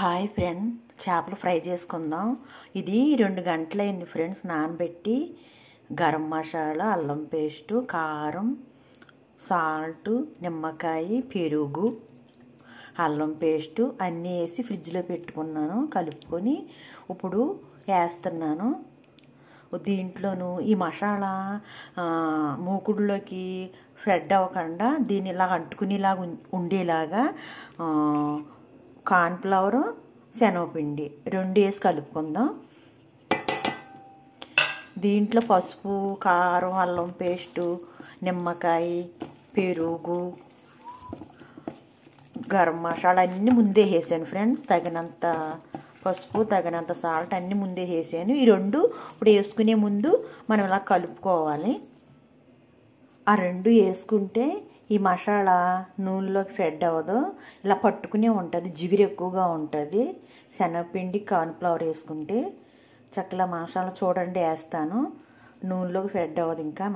Hi friend, చేపలు fry చేసుకుందాం. ఇది 2 గంటలైంది ఫ్రెండ్స్ నానబెట్టి. గరం మసాలా, అల్లం పేస్టు, కారం, సాల్ట్, నిమ్మకాయ, పెరుగు, అల్లం పేస్టు అన్నీ వేసి ఫ్రిడ్జ్లో పెట్టుకున్నాను. కలుపుకొని ఇప్పుడు వేస్తున్నాను. దీంట్లోనూ ఈ మసాలా మూకుడులోకి స్ప్రెడ్ అవ్వకుండా దీన్ని ఇలా అంటుకునేలాగా ఉండేలాగా కార్న్ఫ్లవరు, శనగపిండి 2 వేసి కలుపుకుందాం. దీంట్లో పసుపు, కారం, అల్లం పేస్టు, నిమ్మకాయ, పెరుగు, గరం మసాలా అన్నీ ముందే వేసాను ఫ్రెండ్స్. తగినంత పసుపు, తగినంత సాల్ట్ అన్నీ ముందే వేసాను. ఈ 2 ఇప్పుడు వేసుకునే ముందు మనం ఇలా కలుపుకోవాలి. ఆ 2 వేసుకుంటే ఈ మసాలా నూనెలోకి స్ప్రెడ్ అవ్వదు, ఇలా పట్టుకునే ఉంటుంది, జిగురు ఎక్కువగా ఉంటుంది. శనగపిండి, కార్న్ఫ్లవర్ వేసుకుంటే చక్కగా మసాలా చూడండి వేస్తాను, నూనెలోకి స్ప్రెడ్ అవ్వదు. ఇంకా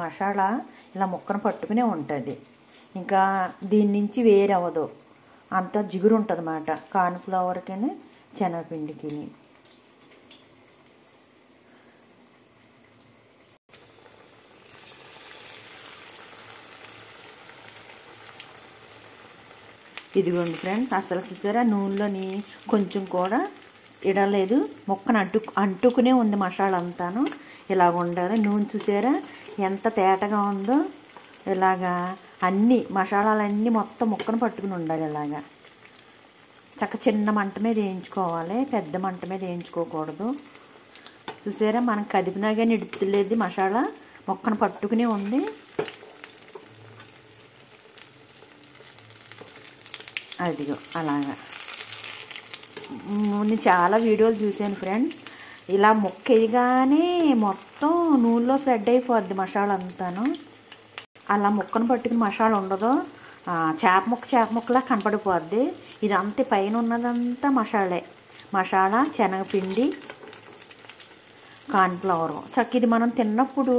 మసాలా ఇలా ముక్కను పట్టుకునే ఉంటుంది, ఇంకా దీని నుంచి వేరు అవ్వదు, అంత జిగురు ఉంటుంది అన్నమాట కార్న్ఫ్లవర్కి, శనగపిండికి. ఇదిగోండి ఫ్రెండ్స్, అసలు చూసారా నూనెలోని కొంచెం కూడా ఇడలేదు, ముక్కను అంటుకునే ఉంది మసాలా అంతాను. ఇలాగ ఉండాలి నూనె, చూసారా ఎంత తేటగా ఉందో. ఇలాగా అన్నీ మసాలాలన్నీ మొత్తం ముక్కను పట్టుకుని ఉండాలి. ఇలాగా చిన్న మంట మీద వేయించుకోవాలి, పెద్ద మంట మీద వేయించుకోకూడదు. చూసారా మనం కదిపినా కానీ ఇడుతులేదు, మసాలా ముక్కను పట్టుకునే ఉంది. అదిగో అలాగా. నేను చాలా వీడియోలు చూశాను ఫ్రెండ్స్, ఇలా ముక్క వేయగానే మొత్తం నూనెలో స్ప్రెడ్ అయిపోద్ది మసాలా అంతాను. అలా ముక్కను పట్టుకుని మసాలా ఉండదు, చేప ముక్కలా కనపడిపోద్ది. ఇదంతా పైన ఉన్నదంతా మసాలా, శనగపిండి, కార్న్ఫ్లవరు. ఇది మనం తిన్నప్పుడు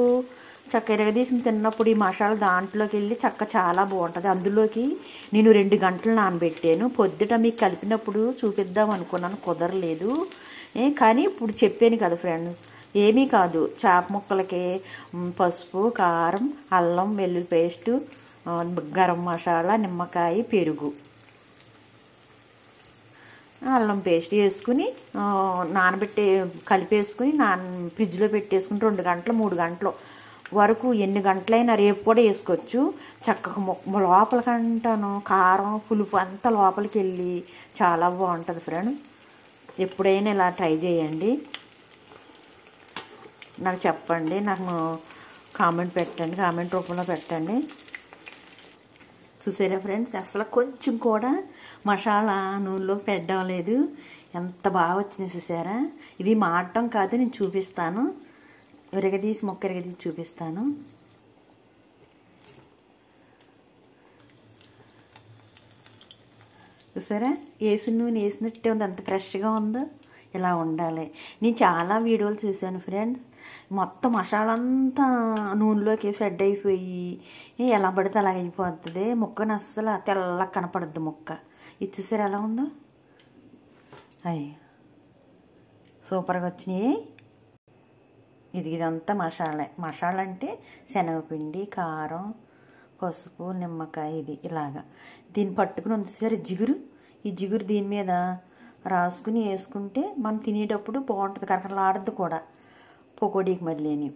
ఎరగదీసిన తిన్నప్పుడు ఈ మసాలా దాంట్లోకి వెళ్ళి చాలా బాగుంటుంది. అందులోకి నేను 2 గంటలు నానబెట్టాను. పొద్దుట మీకు కలిపినప్పుడు చూపిద్దాం అనుకున్నాను, కుదరలేదు. కానీ ఇప్పుడు చెప్పాను కదా ఫ్రెండ్స్, ఏమీ కాదు, చేప ముక్కలకి పసుపు, కారం, అల్లం వెల్లుల్లి పేస్టు, గరం మసాలా, నిమ్మకాయ, పెరుగు, అల్లం పేస్ట్ వేసుకుని కలిపేసుకుని ఫ్రిడ్జ్లో పెట్టేసుకుని 2 గంటలు 3 గంటలు వరకు, ఎన్ని గంటలైనా రేపు కూడా వేసుకోవచ్చు. చక్కగా లోపలికంటాను కారం పులుపు అంతా లోపలికి వెళ్ళి చాలా బాగుంటుంది ఫ్రెండ్. ఎప్పుడైనా ఇలా ట్రై చేయండి, నాకు చెప్పండి, నాకు కామెంట్ పెట్టండి, కామెంట్ రూపంలో పెట్టండి. చూసారా ఫ్రెండ్స్, అసలు కొంచెం కూడా మసాలా నూనెలో పెట్టలేదు, ఎంత బాగా వచ్చింది చూసారా. ఇవి మాడటం కాదు, నేను చూపిస్తాను, ముక్క ఎరగదీసి చూపిస్తాను. చూసారా వేసిన నూనె వేసినట్టే ఉంది, అంత ఫ్రెష్గా ఉందో. ఇలా ఉండాలి. నేను చాలా వీడియోలు చూశాను ఫ్రెండ్స్, మొత్తం మసాలా అంతా నూనెలోకి స్ప్రెడ్ అయిపోయి ఎలా పడితే అలా అయిపోతుంది, ముక్కను అస్సలు తెల్లగా కనపడుద్ది ముక్క. ఇది చూసారా ఎలా ఉందో, అయ్యి సూపర్గా వచ్చినాయి. ఇదంతా మసాలా అంటే శనగపిండి, కారం, పసుపు, నిమ్మకాయ, ఇది ఇలాగా దీన్ని పట్టుకుని ఉంచేసారు జిగురు. ఈ జిగురు దీని మీద రాసుకుని వేసుకుంటే మనం తినేటప్పుడు బాగుంటుంది, కరకరలాడద్దు కూడా పకోడీకి మళ్ళీని.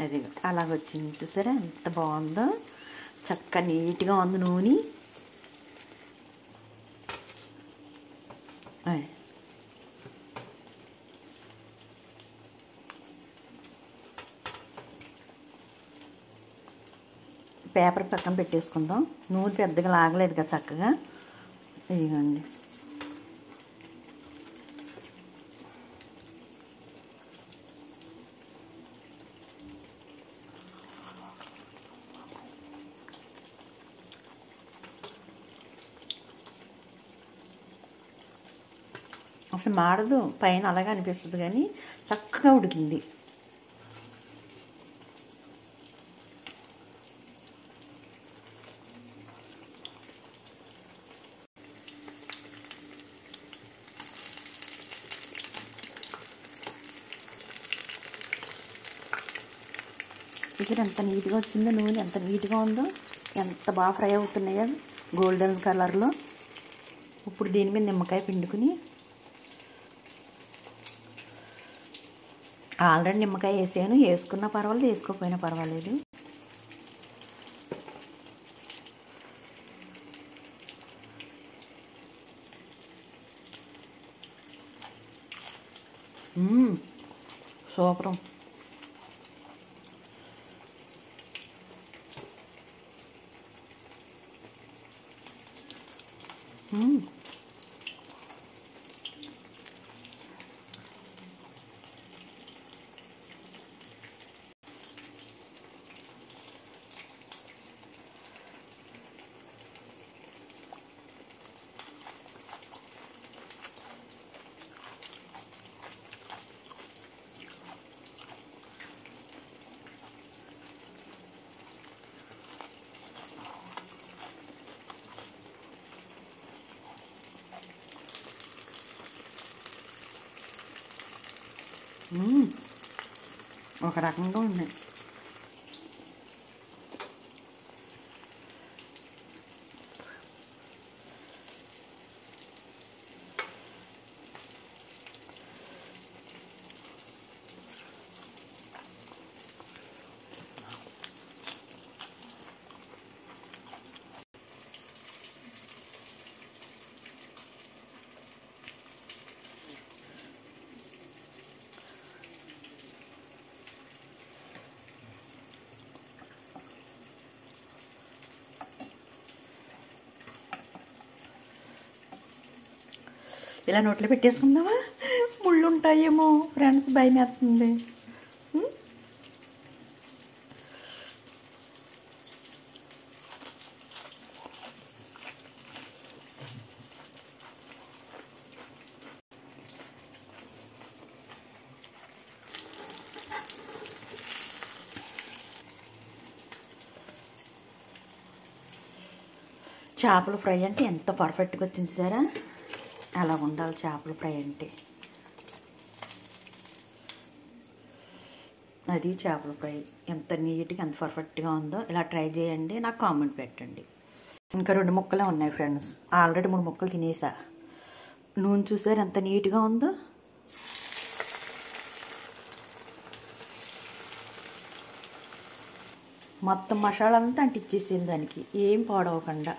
అది అలాగొచ్చింది చూసారా ఎంత బాగుందో. చక్కగా నీట్గా ఉంది నూనె. పేపర్ పక్కన పెట్టేసుకుందాం. నూనె పెద్దగా లాగలేదు కదా చక్కగా. ఇదిగోండి. అసలు మాడదు, పైన అలాగే అనిపిస్తుంది కానీ చక్కగా ఉడికింది. ఇక్కడ ఎంత నీట్గా వచ్చిందో నూనె, ఎంత నీట్గా ఉందో, ఎంత బాగా ఫ్రై అవుతున్నాయో గోల్డెన్ కలర్లో. ఇప్పుడు దీని మీద నిమ్మకాయ పిండుకుని, ఆల్రెడీ నిమ్మకాయ వేసాను, వేసుకున్నా పర్వాలేదు వేసుకోకపోయినా పర్వాలేదు. సూపర్. ఒక రకంగా ఉన్నాయి. ఇలా నోట్లో పెట్టేసుకుందామా? ముళ్ళు ఉంటాయేమో ఫ్రెండ్స్, భయం వేస్తుంది. చేపల ఫ్రై అంటే ఎంత పర్ఫెక్ట్గా వచ్చింది సారా. అలా ఉండాలి చేపల ఫ్రై అంటే. అది చేపల ఫ్రై ఎంత నీట్గా ఎంత పర్ఫెక్ట్గా ఉందో. ఇలా ట్రై చేయండి, నాకు కామెంట్ పెట్టండి. ఇంకా 2 ముక్కలే ఉన్నాయి ఫ్రెండ్స్, ఆల్రెడీ 3 ముక్కలు తినేసా. నూనె చూసారు ఎంత నీట్గా ఉందో. మొత్తం మసాలా అంతా అంటించేసింది దానికి, ఏం పాడవకుండా.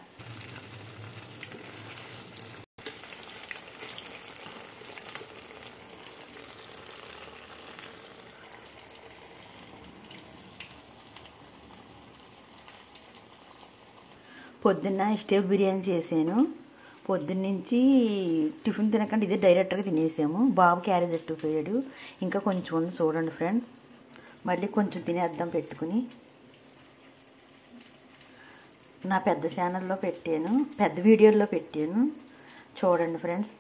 పొద్దున్న స్టేవ్ బిర్యానీ చేశాను. పొద్దున్నుంచి టిఫిన్ తినకుండా ఇదే డైరెక్ట్గా తినేసాము. బాబు క్యారేజ్ ఎట్టుకుపోయాడు, ఇంకా కొంచెం ఉంది చూడండి ఫ్రెండ్స్. మళ్ళీ కొంచెం తినేద్దాం పెట్టుకుని. నా పెద్ద ఛానల్లో పెట్టాను, పెద్ద వీడియోలో పెట్టాను, చూడండి ఫ్రెండ్స్.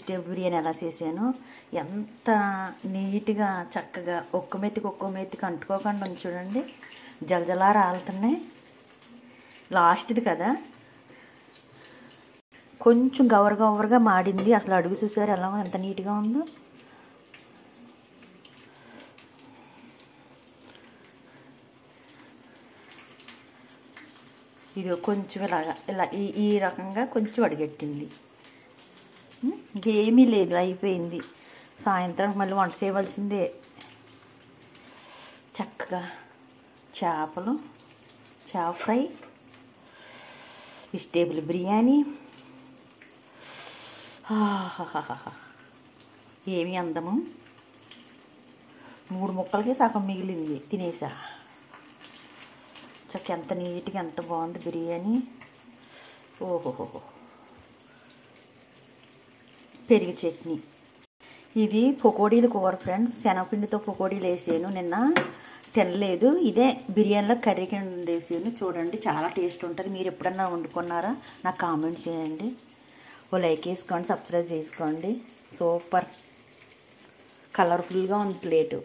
స్టేవ్ బిర్యానీ ఎలా చేశాను, ఎంత నీట్గా చక్కగా ఒక్క మెత్తికి అంటుకోకుండా ఉంది చూడండి. జలజలా రాలుతున్నాయి. లాస్ట్ది కదా, కొంచెం గవరగా మాడింది. అసలు అడుగు చూసారు ఎలా ఎంత నీట్గా ఉందో. ఇది కొంచెం ఇలాగా ఇలా ఈ రకంగా కొంచెం అడిగెట్టింది. ఇంకేమీ లేదు, అయిపోయింది. సాయంత్రం మళ్ళీ వంట చేయవలసిందే. చక్కగా చేప ఫ్రై వెజిటేబుల్ బిర్యానీ. ఆహాహాహా, ఏమి అందము. 3 ముక్కలకి సగం మిగిలింది, తినేసా. చక్క ఎంత నీట్గా ఎంత బాగుంది బిర్యానీ. ఓహోహో. పెరుగు చట్నీ. ఇది పకోడీలు కూర ఫ్రెండ్స్. శనగపిండితో పకోడీలు వేసాను, నిన్న తినలేదు. ఇదే బిర్యానీలో కర్రీ కింద వేసాను. చూడండి, చాలా టేస్ట్ ఉంటుంది. మీరు ఎప్పుడన్నా వండుకున్నారా నాకు కామెంట్ చేయండి. ఓ లైక్ వేసుకోండి, సబ్స్క్రైబ్ చేసుకోండి. సూపర్ కలర్ఫుల్గా ఉంది ప్లేటు.